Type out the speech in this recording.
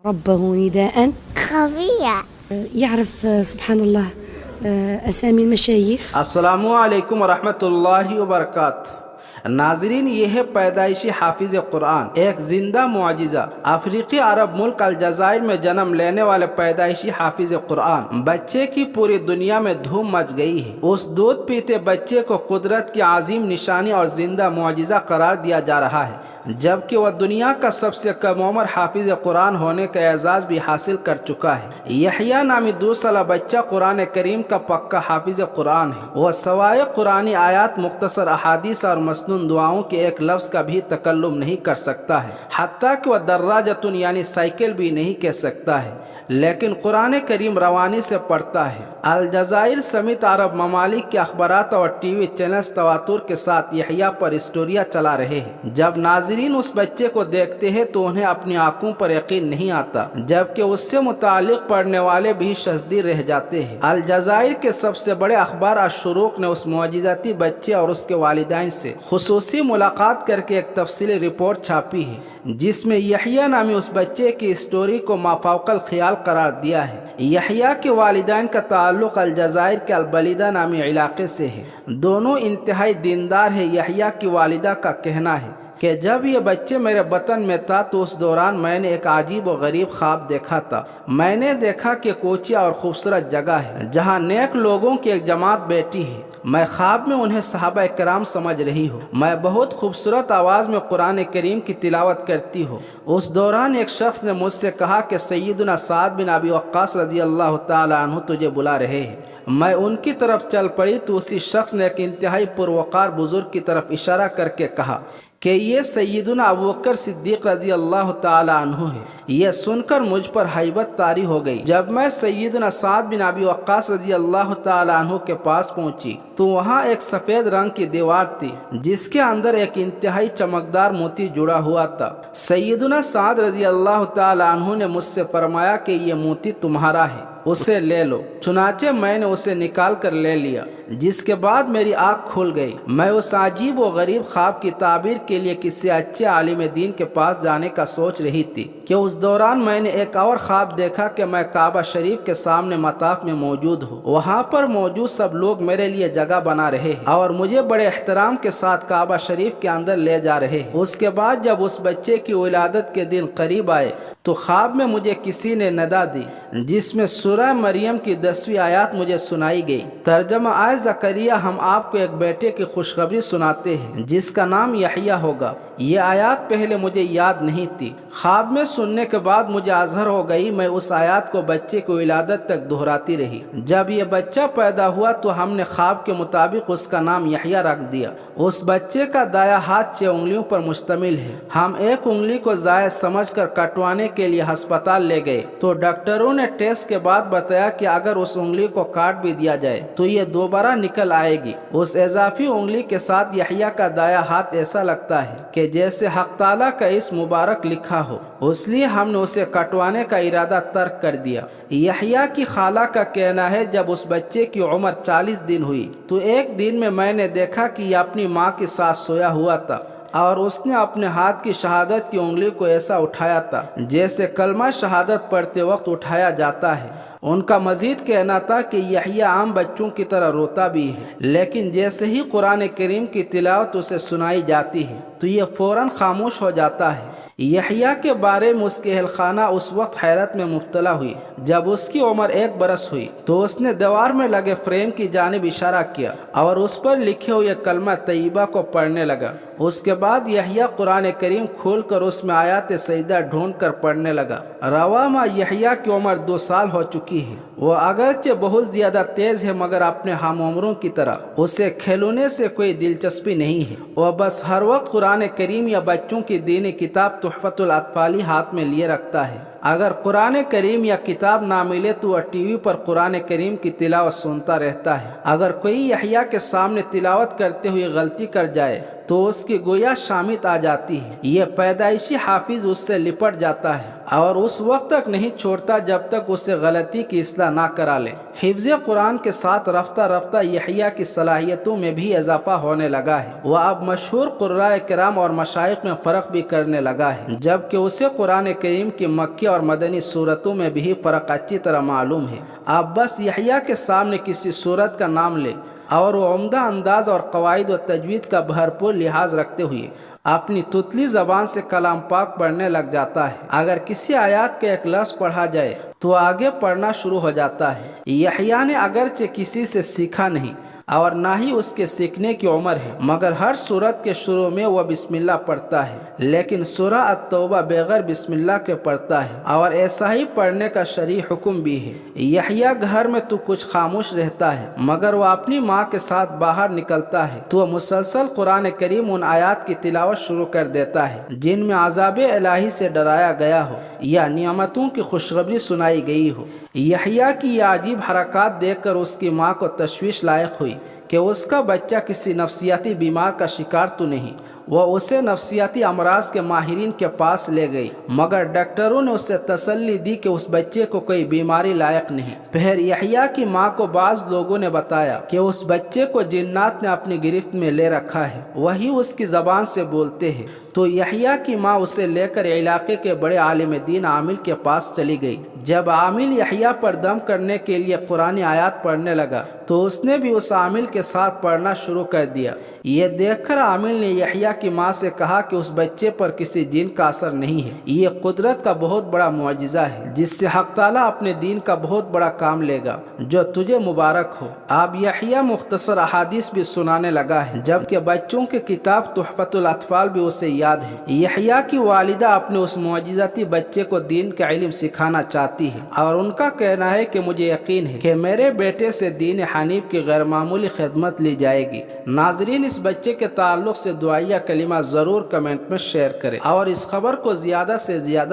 ربه نداء خفية. يعرف سبحان الله أسامي المشايخ. السلام علیکم ورحمۃ اللہ وبرکاتہ۔ ناظرین، یہ ہے پیدائشی حافظ قرآن، ایک زندہ معجزہ۔ افریقی عرب ملک الجزائر میں جنم لینے والے پیدائشی حافظ قرآن بچے کی پوری دنیا میں دھوم مچ گئی ہے۔ اس دودھ پیتے بچے کو قدرت کی عظیم نشانی اور زندہ معجزہ قرار دیا جا رہا ہے، جبکہ وہ دنیا کا سب سے کم عمر حافظ قرآن ہونے کا اعزاز بھی حاصل کر چکا ہے۔ یحییٰ نامی 2 سالہ بچہ قرآن کریم کا پکا حافظ قرآن ہے۔ وہ سوائے قرآنی آیات، مختصر احادیث اور مسنون دعاؤں کے ایک لفظ کا بھی تکلم نہیں کر سکتا ہے، حتیٰ کہ وہ دراجتن یعنی سائیکل بھی نہیں کہہ سکتا ہے، لیکن قرآن کریم روانی سے پڑھتا ہے۔ الجزائر سمیت عرب ممالک کے اخبارات اور ٹی وی چینلز تواتر کے ساتھ یحییٰ پر اسٹوریاں چلا رہے ہیں۔ جب ناظرین اس بچے کو دیکھتے ہیں تو انہیں اپنی آنکھوں پر یقین نہیں آتا، جبکہ اس سے متعلق پڑھنے والے بھی شزدی رہ جاتے ہیں۔ الجزائر کے سب سے بڑے اخبار الشروق نے اس معجزاتی بچے اور اس کے والدین سے خصوصی ملاقات کر کے ایک تفصیلی رپورٹ چھاپی ہے، جس میں یحییٰ نامی اس بچے کی اسٹوری کو مافوق الخیال قرار دیا ہے۔ یحییٰ کے والدین کا تعلق الجزائر کے البلیدہ نامی علاقے سے ہے۔ دونوں انتہائی دیندار ہیں۔ یحییٰ کی والدہ کا کہنا ہے کہ جب یہ بچے میرے بطن میں تھا تو اس دوران میں نے ایک عجیب و غریب خواب دیکھا تھا۔ میں نے دیکھا کہ کوچیا اور خوبصورت جگہ ہے جہاں نیک لوگوں کی ایک جماعت بیٹھی ہے۔ میں خواب میں انہیں صحابہ کرام سمجھ رہی ہوں۔ میں بہت خوبصورت آواز میں قرآن کریم کی تلاوت کرتی ہوں۔ اس دوران ایک شخص نے مجھ سے کہا کہ سیدنا سعد بن ابی وقاص رضی اللہ تعالی عنہ تجھے بلا رہے ہیں۔ میں ان کی طرف چل پڑی تو اسی شخص نے ایک انتہائی پروقار بزرگ کی طرف اشارہ کر کے کہا کہ یہ سیدنا ابوبکر صدیق رضی اللہ تعالی عنہ ہے۔ یہ سن کر مجھ پر ہیبت طاری ہو گئی۔ جب میں سیدنا سعد بن ابی وقاص رضی اللہ تعالی عنہ کے پاس پہنچی تو وہاں ایک سفید رنگ کی دیوار تھی جس کے اندر ایک انتہائی چمکدار موتی جڑا ہوا تھا۔ سیدنا سعد رضی اللہ تعالی عنہ نے مجھ سے فرمایا کہ یہ موتی تمہارا ہے، اسے لے لو۔ چنانچہ میں نے اسے نکال کر لے لیا، جس کے بعد میری آنکھ کھل گئی۔ میں اس عجیب و غریب خواب کی تعبیر کے لیے کسی اچھے عالم دین کے پاس جانے کا سوچ رہی تھی کہ اس دوران میں نے ایک اور خواب دیکھا کہ میں کعبہ شریف کے سامنے مطاف میں موجود ہوں۔ وہاں پر موجود سب لوگ میرے لیے جگہ بنا رہے ہیں اور مجھے بڑے احترام کے ساتھ کعبہ شریف کے اندر لے جا رہے ہیں۔ اس کے بعد جب اس بچے کی ولادت کے دن قریب آئے تو خواب میں مجھے کسی نے ندا دی جس میں سورہ مریم کی 10ویں آیات مجھے سنائی گئی۔ ترجمہ: آئے زکریا، ہم آپ کو ایک بیٹے کی خوشخبری سناتے ہیں جس کا نام یحییٰ ہوگا۔ یہ آیات پہلے مجھے یاد نہیں تھی۔ خواب میں سننے کے بعد مجھے اظہر ہو گئی۔ میں اس آیات کو بچے کی ولادت تک دہراتی رہی۔ جب یہ بچہ پیدا ہوا تو ہم نے خواب کے مطابق اس کا نام یحییٰ رکھ دیا۔ اس بچے کا دایاں ہاتھ 6 انگلیوں پر مشتمل ہے۔ ہم ایک انگلی کو زائد سمجھ کر کٹوانے کے لیے ہسپتال لے گئے تو ڈاکٹروں نے ٹیسٹ کے بعد بتایا کہ اگر اس انگلی کو کاٹ بھی دیا جائے تو یہ دوبارہ نکل آئے گی۔ اس اضافی انگلی کے ساتھ یحییٰ کا دایاں ہاتھ ایسا لگتا ہے کہ جیسے حق تعالیٰ کا اسم مبارک لکھا ہو، اس لیے ہم نے اسے کٹوانے کا ارادہ ترک کر دیا۔ یحییٰ کی خالہ کا کہنا ہے جب اس بچے کی عمر 40 دن ہوئی تو ایک دن میں نے دیکھا کہ یہ اپنی ماں کے ساتھ سویا ہوا تھا اور اس نے اپنے ہاتھ کی شہادت کی انگلی کو ایسا اٹھایا تھا جیسے کلمہ شہادت پڑھتے وقت اٹھایا جاتا ہے۔ ان کا مزید کہنا تھا کہ یحییٰ عام بچوں کی طرح روتا بھی ہے، لیکن جیسے ہی قرآن کریم کی تلاوت اسے سنائی جاتی ہے تو یہ فوراً خاموش ہو جاتا ہے۔ یحییٰ کے بارے میں اس کے اہل خانہ اس وقت حیرت میں مبتلا ہوئی جب اس کی عمر 1 برس ہوئی تو اس نے دیوار میں لگے فریم کی جانب اشارہ کیا اور اس پر لکھے ہوئے کلمہ طیبہ کو پڑھنے لگا۔ اس کے بعد یحییٰ قرآن کریم کھول کر اس میں آیات سجدہ ڈھونڈ کر پڑھنے لگا۔ رواں ماہ یحییٰ کی عمر 2 سال ہو چکی ہے۔ وہ اگرچہ بہت زیادہ تیز ہے مگر اپنے ہم عمروں کی طرح اسے کھیلونے سے کوئی دلچسپی نہیں ہے۔ وہ بس ہر وقت قرآن کریم یا بچوں کی دینی کتاب تحفۃ الاطفال ہاتھ میں لیے رکھتا ہے۔ اگر قرآن کریم یا کتاب نہ ملے تو وہ ٹی وی پر قرآن کریم کی تلاوت سنتا رہتا ہے۔ اگر کوئی یحییٰ کے سامنے تلاوت کرتے ہوئے غلطی کر جائے تو اس کی گویا شامت آ جاتی ہے۔ یہ پیدائشی حافظ اس سے لپٹ جاتا ہے اور اس وقت تک نہیں چھوڑتا جب تک اسے غلطی کی اصلاح نہ کرا لے۔ حفظ قرآن کے ساتھ رفتہ رفتہ یحییٰ کی صلاحیتوں میں بھی اضافہ ہونے لگا ہے۔ وہ اب مشہور قراء کرام اور مشائخ میں فرق بھی کرنے لگا ہے، جبکہ اسے قرآن کریم کی مکی مکی اور مدنی صورتوں میں بھی فرق اچھی طرح معلوم ہے۔ آپ بس یحییٰ کے سامنے کسی صورت کا نام لیں اور وہ عمدہ انداز اور قواعد و تجوید کا بھرپور لحاظ رکھتے ہوئے اپنی تتلی زبان سے کلام پاک پڑھنے لگ جاتا ہے۔ اگر کسی آیات کا ایک لفظ پڑھا جائے تو آگے پڑھنا شروع ہو جاتا ہے۔ یحییٰ نے اگرچہ کسی سے سیکھا نہیں اور نہ ہی اس کے سیکھنے کی عمر ہے، مگر ہر سورت کے شروع میں وہ بسم اللہ پڑھتا ہے، لیکن سورہ التوبہ بغیر بسم اللہ کے پڑھتا ہے، اور ایسا ہی پڑھنے کا شرعی حکم بھی ہے۔ یحییٰ گھر میں تو کچھ خاموش رہتا ہے، مگر وہ اپنی ماں کے ساتھ باہر نکلتا ہے تو وہ مسلسل قرآن کریم ان آیات کی تلاوت شروع کر دیتا ہے جن میں عذاب الہی سے ڈرایا گیا ہو یا نعمتوں کی خوشخبری سنائی گئی ہو۔ یحییٰ کی یہ عجیب حرکات دیکھ کر اس کی ماں کو تشویش لاحق ہوئی کہ اس کا بچہ کسی نفسیاتی بیمار کا شکار تو نہیں۔ وہ اسے نفسیاتی امراض کے ماہرین کے پاس لے گئی، مگر ڈاکٹروں نے اسے تسلی دی کہ اس بچے کو کوئی بیماری لاحق نہیں۔ پھر یحییٰ کی ماں کو بعض لوگوں نے بتایا کہ اس بچے کو جنات نے اپنی گرفت میں لے رکھا ہے، وہی اس کی زبان سے بولتے ہیں۔ تو یحییٰ کی ماں اسے لے کر علاقے کے بڑے عالم دین عامل کے پاس چلی گئی۔ جب عامل یحییٰ پر دم کرنے کے لیے قرآن آیات پڑھنے لگا تو اس نے بھی اس عامل کے ساتھ پڑھنا شروع کر دیا۔ یہ دیکھ کر عامل نے یحییٰ کی ماں سے کہا کہ اس بچے پر کسی جن کا اثر نہیں ہے، یہ قدرت کا بہت بڑا معجزہ ہے جس سے حق تعالیٰ اپنے دین کا بہت بڑا کام لے گا، جو تجھے مبارک ہو۔ اب یحییٰ مختصر احادیث بھی سنانے لگا ہے، جبکہ بچوں کی کتاب تحفۃ الاطفال بھی اسے یاد ہے۔ یحییٰ کی والدہ اپنے اس معجزاتی بچے کو دین کا علم سکھانا چاہتی ہے، اور ان کا کہنا ہے کہ مجھے یقین ہے کہ میرے بیٹے سے دین حنیف کی غیر معمولی خدمت لی جائے گی۔ ناظرین، اس بچے کے تعلق سے دعائیہ کلمہ ضرور کمنٹ میں شیئر کریں اور اس خبر کو زیادہ سے زیادہ